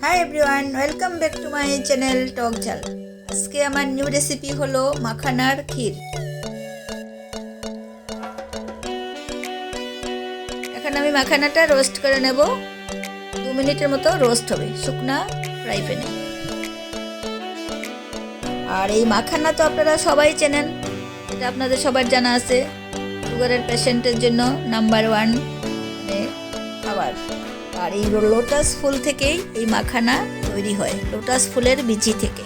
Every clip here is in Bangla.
Hi everyone, welcome back to my channel টক ঝাল। আজকে আমার নিউ রেসিপি হলো মাখানার ক্ষীর। এখন আমি মাখানাটা রোস্ট করে নেব। 2 মিনিটের মতো রোস্ট হবে শুকনা ফ্রাই প্যানে। আর এই মাখানা তো আপনারা সবাই চেনেন, এটা আপনাদের সবার জানা আছে। সুগারের পেশেন্টের জন্য নাম্বার 1 খাবার। আর এই লোটাস ফুল থেকেই এই মাখানা তৈরি হয়, লোটাস ফুলের বীজি থেকে।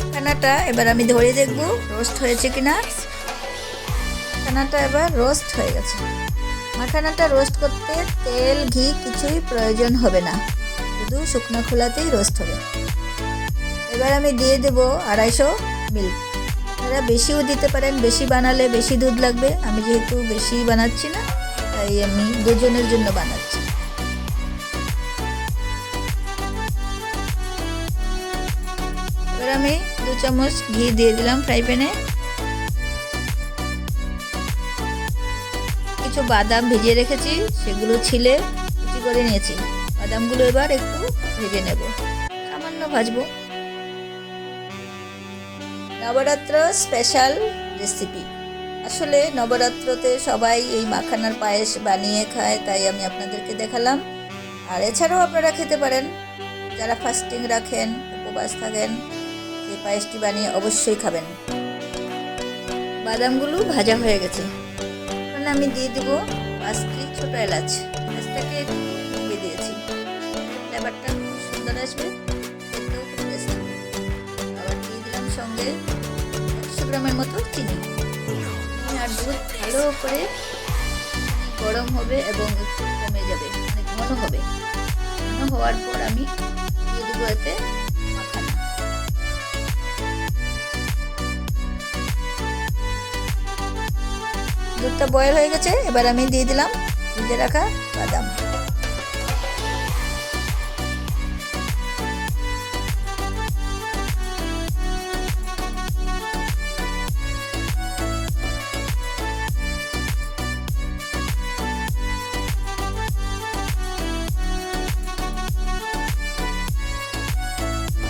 মাখানাটা এবার আমি ধরে দেখব রোস্ট হয়েছে কিনা। মাখানাটা এবার রোস্ট হয়ে গেছে। মাখানাটা রোস্ট করতে তেল ঘি কিছুই প্রয়োজন হবে না, শুধু শুকনো খোলাতেই রোস্ট হবে। এবার আমি দিয়ে দেব 250 মিল্ক। আপনারা বেশিও দিতে পারেন, বেশি বানালে বেশি দুধ লাগবে। আমি যেহেতু বেশি বানাচ্ছি না, তাই আমি দুজনের জন্য বানাচ্ছি। এবার আমি 2 চামচ ঘি দিয়ে দিলাম ফ্রাই প্যানে। কিছু বাদাম ভিজিয়ে রেখেছি, সেগুলো ছিলে কুচি করে নিয়েছি। বাদামগুলো এবার একটু ভেজে নেব, সামান্য ভাজবো। নবরাত্র স্পেশাল রেসিপি। আসলে নবরাত্রতে সবাই এই মাখানার পায়েস বানিয়ে খায়, তাই আমি আপনাদেরকে দেখালাম। আর এছাড়াও আপনারা খেতে পারেন, যারা ফাস্টিং রাখেন, উপবাস থাকেন, এই পায়েসটি বানিয়ে অবশ্যই খাবেন। বাদামগুলো ভাজা হয়ে গেছে। এখন আমি দিয়ে দেবো 5টি ছোট এলাচ। এলাচটাকে একটু দিয়ে দিয়েছি, ফ্লেভারটা খুব সুন্দর আসবে, খেতেও খুব টেস্ট হবে। আবার দিয়ে দিলাম সঙ্গে 100 গ্রামের মতো চিনি। আর দুধ ভালো করে গরম হবে এবং একটু কমে যাবে, মানে ঘন হবে। ঘন হওয়ার পর আমি দিয়ে দেবো এতে মাখানা। দুধটা বয়েল হয়ে গেছে, এবার আমি দিয়ে দিলাম ভিজে রাখা বাদাম।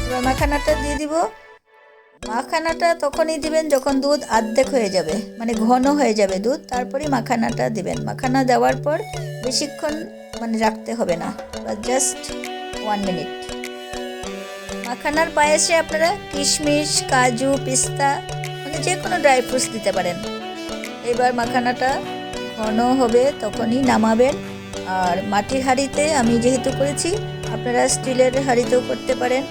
এবার মাখানাটা দিয়ে দিব। মাখানাটা তখনই দিবেন যখন দুধ অর্ধেক হয়ে যাবে, মানে ঘন হয়ে যাবে দুধ, তারপরেই মাখানাটা দিবেন। মাখানা দেওয়ার পর বেশিক্ষণ রাখতে হবে না, জাস্ট 1 মিনিট। মাখানার পায়েসে আপনারা কিশমিশ, কাজু, পিস্তা, যে কোনো ড্রাই ফ্রুটস দিতে পারেন। এবার মাখানাটা ঘন হবে তখনই নামাবেন। আর মাটির হাঁড়িতে আমি যেহেতু করেছি, আপনারা স্টিলের হাঁড়িতেও করতে পারেন।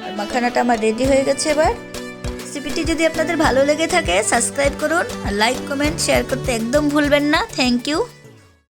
আর মাখানাটা আমার রেডি হয়ে গেছে। এবার রেসিপিটি যদি আপনাদের ভালো লেগে থাকে, সাবস্ক্রাইব করুন আর লাইক, কমেন্ট, শেয়ার করতে একদম ভুলবেন না। Thank you.